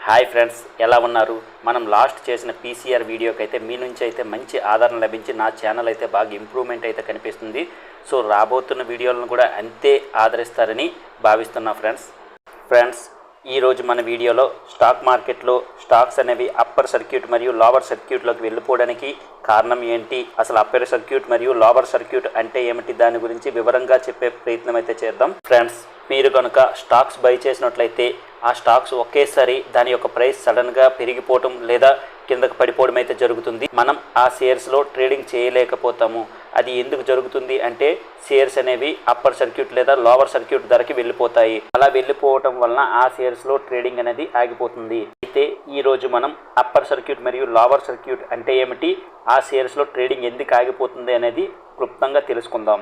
Hi friends, ఎలా ఉన్నారు? మనం లాస్ట్ చేసిన పీసీఆర్ వీడియోకి అయితే మీ నుంచి అయితే మంచి ఆదరణ లభించి నా ఛానల్ అయితే బాగా ఇంప్రూవ్మెంట్ అయితే కనిపిస్తుంది. సో రాబోతున్న వీడియోలను కూడా అంతే ఆదరిస్తారని భావిస్తున్నా ఫ్రెండ్స్ ఈరోజు మన వీడియోలో స్టాక్ మార్కెట్లో స్టాక్స్ అనేవి అప్పర్ సర్క్యూట్ మరియు లోవర్ సర్క్యూట్లోకి వెళ్ళిపోవడానికి కారణం ఏంటి, అసలు అప్పర్ సర్క్యూట్ మరియు లోవర్ సర్క్యూట్ అంటే ఏమిటి, దాని గురించి వివరంగా చెప్పే ప్రయత్నం అయితే చేద్దాం. ఫ్రెండ్స్, మీరు కనుక స్టాక్స్ బై చేసినట్లయితే ఆ స్టాక్స్ ఒకేసారి దాని యొక్క ప్రైస్ సడన్గా పెరిగిపోవటం లేదా కిందకు పడిపోవడం అయితే జరుగుతుంది. మనం ఆ షేర్స్లో ట్రేడింగ్ చేయలేకపోతాము. అది ఎందుకు జరుగుతుంది అంటే షేర్స్ అనేవి అప్పర్ సర్క్యూట్ లేదా లోవర్ సర్క్యూట్ ధరకి వెళ్ళిపోతాయి. అలా వెళ్ళిపోవటం వలన ఆ షేర్స్లో ట్రేడింగ్ అనేది ఆగిపోతుంది. అయితే ఈరోజు మనం అప్పర్ సర్క్యూట్ మరియు లోవర్ సర్క్యూట్ అంటే ఏమిటి, ఆ షేర్స్లో ట్రేడింగ్ ఎందుకు ఆగిపోతుంది అనేది క్లుప్తంగా తెలుసుకుందాం.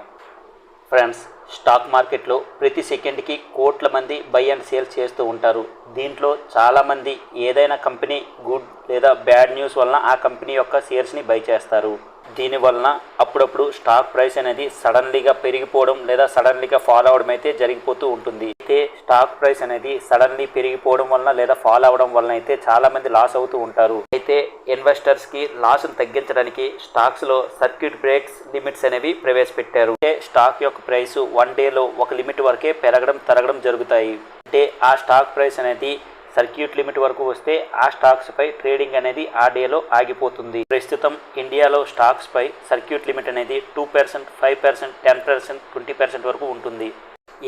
ఫ్రెండ్స్, స్టాక్ మార్కెట్లో ప్రతి సెకండ్కి కోట్ల మంది బై అండ్ సేల్ చేస్తూ ఉంటారు. దీంట్లో చాలామంది ఏదైనా కంపెనీ గుడ్ లేదా బ్యాడ్ న్యూస్ వలన ఆ కంపెనీ యొక్క షేర్స్ని బై చేస్తారు. దీనివలన అప్పుడప్పుడు స్టాక్ ప్రైస్ అనేది సడన్లీగా పెరిగిపోవడం లేదా సడన్లీగా ఫాల్ అవడం అయితే జరిగిపోతూ ఉంటుంది. అయితే స్టాక్ ప్రైస్ అనేది సడన్లీ పెరిగిపోవడం వలన లేదా ఫాల్ అవడం వలన అయితే చాలామంది లాస్ అవుతూ ఉంటారు. అయితే ఇన్వెస్టర్స్కి లాస్ను తగ్గించడానికి స్టాక్స్లో సర్క్యూట్ బ్రేక్స్ లిమిట్స్ అనేవి ప్రవేశపెట్టారు. అంటే స్టాక్ యొక్క ప్రైస్ 1 డేలో ఒక లిమిట్ వరకే పెరగడం తరగడం జరుగుతాయి. అంటే ఆ స్టాక్ ప్రైస్ అనేది సర్క్యూట్ లిమిట్ వరకు వస్తే ఆ స్టాక్స్ పై ట్రేడింగ్ అనేది ఆ డేలో ఆగిపోతుంది. ప్రస్తుతం ఇండియాలో స్టాక్స్ పై సర్క్యూట్ లిమిట్ అనేది 2%, 5%, 10%, 20% వరకు ఉంటుంది.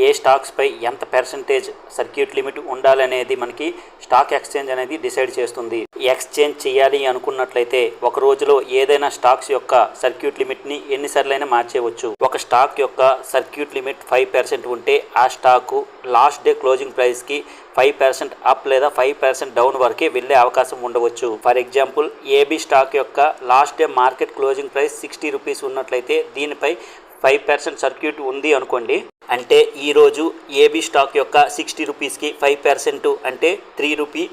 ఏ స్టాక్స్ పై ఎంత పర్సెంటేజ్ సర్క్యూట్ లిమిట్ ఉండాలనేది మనకి స్టాక్ ఎక్స్చేంజ్ అనేది డిసైడ్ చేస్తుంది. ఎక్స్చేంజ్ చేయాలి అనుకున్నట్లయితే ఒక రోజులో ఏదైనా స్టాక్స్ యొక్క సర్క్యూట్ లిమిట్ని ఎన్నిసార్లైనా మార్చేయవచ్చు. ఒక స్టాక్ యొక్క సర్క్యూట్ లిమిట్ 5% ఉంటే ఆ స్టాకు లాస్ట్ డే క్లోజింగ్ ప్రైస్కి 5% అప్ లేదా 5% డౌన్ వరకే వెళ్ళే అవకాశం ఉండవచ్చు. ఫర్ ఎగ్జాంపుల్, ఏబీ స్టాక్ యొక్క last day market closing price 60 rupees ఉన్నట్లయితే దీనిపై 5% సర్క్యూట్ ఉంది అనుకోండి. అంటే ఈరోజు ఏబీ స్టాక్ యొక్క 60 రూపీస్కి 5% అంటే 3 రూపీ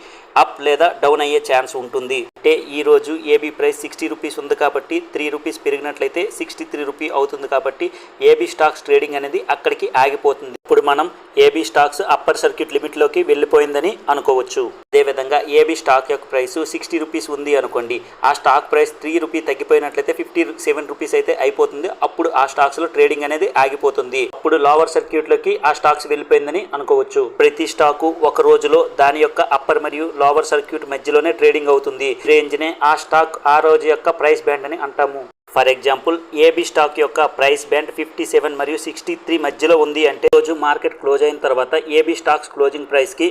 అప్ లేదా డౌన్ అయ్యే ఛాన్స్ ఉంటుంది. అంటే ఈరోజు ఏబీ ప్రైస్ 60 రూపీస్ ఉంది కాబట్టి 3 రూపీస్ పెరిగినట్లయితే 63 రూపీ అవుతుంది. కాబట్టి ఏబీ స్టాక్స్ ట్రేడింగ్ అనేది అక్కడికి ఆగిపోతుంది. ఇప్పుడు మనం ఏబీ స్టాక్స్ అప్పర్ సర్క్యూట్ లిమిట్లోకి వెళ్ళిపోయిందని అనుకోవచ్చు. అదేవిధంగా ఏబీ స్టాక్ యొక్క ప్రైస్ 60 రూపీస్ ఉంది అనుకోండి. ఆ స్టాక్ ప్రైస్ 3 రూపీ తగ్గిపోయినట్లయితే 57 రూపీస్ అయితే అయిపోతుంది. అప్పుడు ఆ స్టాక్స్లో ట్రేడింగ్ అనేది ఆగిపోతుంది. అప్పుడు లోవర్ సర్క్యూట్లోకి ఆ స్టాక్స్ వెళ్ళిపోయిందని అనుకోవచ్చు. ప్రతి స్టాకు ఒక రోజులో దాని యొక్క అప్పర్ మరియు లోవర్ సర్క్యూట్ మధ్యలోనే ట్రేడింగ్ అవుతుంది. రేంజ్నే ఆ స్టాక్ ఆ రోజు యొక్క ప్రైస్ బ్యాండ్ అని అంటాము. ఫర్ ఎగ్జాంపుల్, ఏబీ స్టాక్ యొక్క ప్రైస్ బ్యాండ్ 57 మరియు 63 మధ్యలో ఉంది అంటే రోజు మార్కెట్ క్లోజ్ అయిన తర్వాత ఏబీ స్టాక్స్ క్లోజింగ్ ప్రైస్కి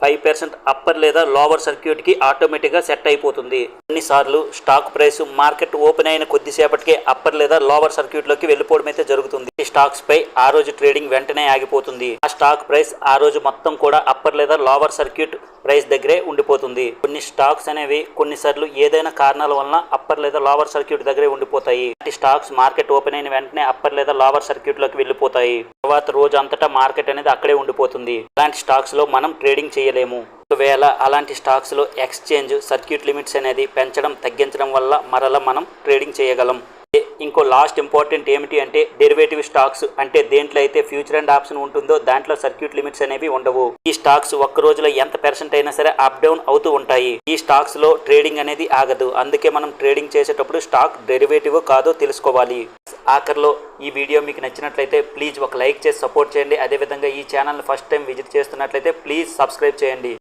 5% అప్పర్ లేదా లోవర్ సర్క్యూట్కి ఆటోమేటిక్గా సెట్ అయిపోతుంది. కొన్నిసార్లు స్టాక్ ప్రైస్ మార్కెట్ ఓపెన్ అయిన కొద్దిసేపటికే అప్పర్ లేదా లోవర్ సర్క్యూట్లోకి వెళ్ళిపోవడం అయితే జరుగుతుంది. ఈ స్టాక్స్ పై ఆ రోజు ట్రేడింగ్ వెంటనే ఆగిపోతుంది. ఆ స్టాక్ ప్రైస్ ఆ రోజు మొత్తం కూడా అప్పర్ లేదా లోవర్ సర్క్యూట్ ప్రైస్ దగ్గరే ఉండిపోతుంది. కొన్ని స్టాక్స్ అనేవి కొన్నిసార్లు ఏదైనా కారణాల వలన అప్పర్ లేదా లోవర్ సర్క్యూట్ దగ్గరే ఉండిపోతాయి. ఈ స్టాక్స్ మార్కెట్ ఓపెన్ అయిన వెంటనే అప్పర్ లేదా లోవర్ సర్క్యూట్లోకి వెళ్ళిపోతాయి. తర్వాత రోజు అంతటా మార్కెట్ అనేది అక్కడే ఉండిపోతుంది. అలాంటి స్టాక్స్ లో మనం ట్రేడింగ్ చేయలేము. ఒకవేళ అలాంటి స్టాక్స్ లో ఎక్స్చేంజ్ సర్క్యూట్ లిమిట్స్ అనేది పెంచడం తగ్గించడం వల్ల మరలా మనం ట్రేడింగ్ చేయగలం. ఇంకో లాస్ట్ ఇంపార్టెంట్ ఏమిటి అంటే డెరివేటివ్ స్టాక్స్, అంటే దేంట్లో అయితే ఫ్యూచర్ అండ్ ఆప్షన్ ఉంటుందో దాంట్లో సర్క్యూట్ లిమిట్స్ అనేవి ఉండవు. ఈ స్టాక్స్ ఒక్క రోజులో ఎంత % అయినా సరే అప్ డౌన్ అవుతూ ఉంటాయి. ఈ స్టాక్స్ లో ట్రేడింగ్ అనేది ఆగదు. అందుకే మనం ట్రేడింగ్ చేసేటప్పుడు స్టాక్ డెరివేటివ్ కాదో తెలుసుకోవాలి. ఆఖరిలో ఈ వీడియో మీకు నచ్చినట్లయితే ప్లీజ్ ఒక లైక్ చేసి సపోర్ట్ చేయండి. అదేవిధంగా ఈ ఛానల్ని ఫస్ట్ టైం విజిట్ చేస్తున్నట్లయితే ప్లీజ్ సబ్స్క్రైబ్ చేయండి.